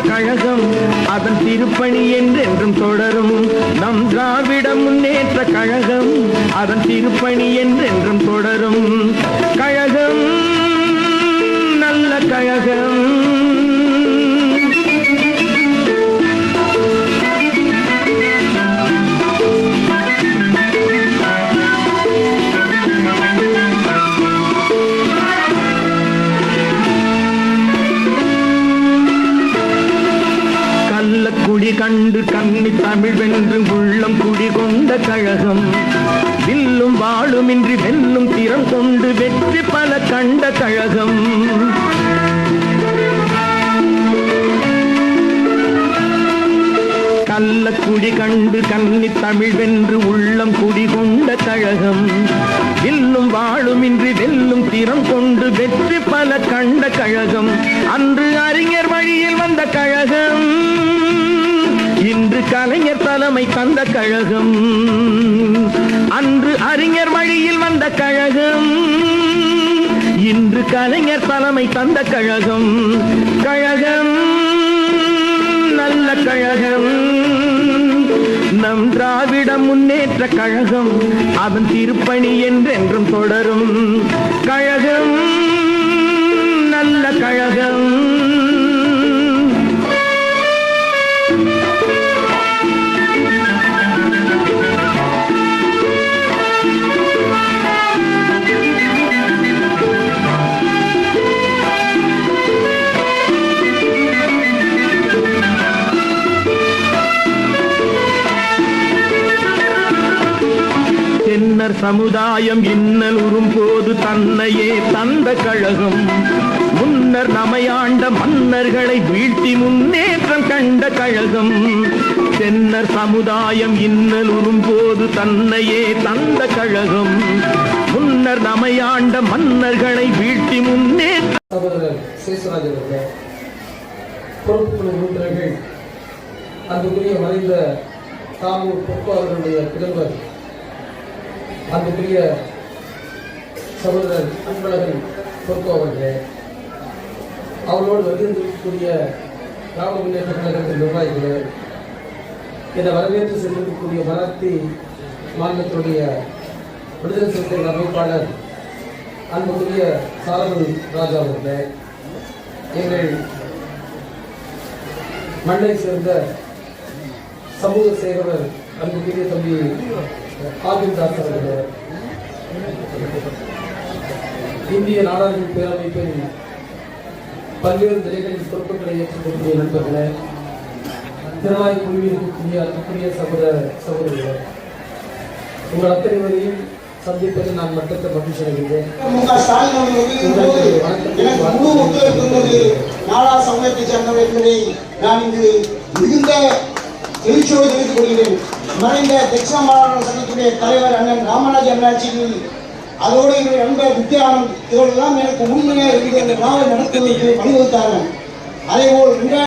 கழகம் அதன் திருப்பணி என்றென்றும் தொடரும். நம் திராவிட முன்னேற்ற கழகம் அதன் திருப்பணி என்றென்றும் தொடரும். கழகம் நல்ல கழகம். குடி கண்டு கன்னி தமிழ் வென்று உள்ளம் குடி கொண்ட கழகம் வில்லும் வாழுமின்றி வெல்லும் திறம் கொண்டு வெற்றி பல கண்ட கழகம். கள்ளக்குடி கண்டு கன்னி தமிழ் வென்று உள்ளம் குடி கொண்ட கழகம் வில்லும் வாழுமின்றி வெல்லும் திறம் கொண்டு வெற்றி பல கண்ட கழகம். அன்று அறிஞர் வழியில் வந்த கழகம் இன்று கலைஞர் தலைமை தந்த கழகம். அன்று அறிஞர் வழியில் வந்த கழகம் இன்று கலைஞர் தலைமை தந்த கழகம். கழகம் நல்ல கழகம். நம் திராவிட முன்னேற்ற கழகம் அதன் திருப்பணி என்றென்றும் தொடரும். கழகம் நல்ல கழகம். தென்னர் சமுதாயம் இன்னல் உறும் போது தன்னையே தந்த கழகம் முன்னர் நமையாண்ட மன்னர்களை வீழ்த்தி முன்னேற்றம் கண்ட கழகம். தென்னர் சமுதாயம் இன்னல் உறும் போது தன்னையே தந்த கழகம் முன்னர் நமையாண்ட மன்னர்களை வீழ்த்தி முன்னேற்றம். சகோதரர் சேஷராஜ் அவர்களே, பொறுப்புக்குழு உறுப்பினர்கள், அன்புக்குரிய மறைந்த தாமூர் பொறுப்பு அவர்களுடைய புதல்வர் அன்புக்குரிய சகோதரர் அன்பழகன் பொறுப்பு அவர்களே, அவர்களோடு வருகின்றக்கூடிய திராவிட முன்னேற்ற கழகத்தின் நிர்வாகிகளே, இதை வரவேற்று சென்றிருக்கக்கூடிய மராத்தி மாநிலத்தினுடைய விடுதலை சிறுத்தைகள் அமைப்பாளர் அன்புக்குரிய சாரவன் ராஜா அவர்களே, எங்கள் மண்ணை சேர்ந்த சமூக சேவகர் அன்புக்குரிய தம்பி ஆதிந்தாஸ் அவர்களே, இந்திய நாடாளுமன்ற பேரமைப்பின் பல்வேறு நிலைகளில் பொறுப்புகளை ஏற்றுக்கொண்டிய நண்பர்களே, திறனாய் குழுவில் இருக்கக்கூடிய அன்புக்குரிய சகோதரர்களே, உங்கள் அத்தனை வரையும் சந்திப்பதில் நான் மட்டத்தை மகிழ்ச்சி அடைகிறேன். நாடா சமூகத்தை சேர்ந்தவர் என்பதை நான் இங்கு மிகுந்த எழுச்சியோடு தெரிவித்துக் கொள்கிறேன். மறைந்த தட்சிண மாகாண சங்கத்துடைய தலைவர் அண்ணன் ராமராஜ் அண்ணாச்சிகள், அதோடு என்னுடைய நண்பர் வித்யானந்த், இவர்களெல்லாம் எனக்கு உண்மையாக இருக்கிற நாவல் நடத்துவதற்கு வழிவகுத்தார்கள். அதேபோல்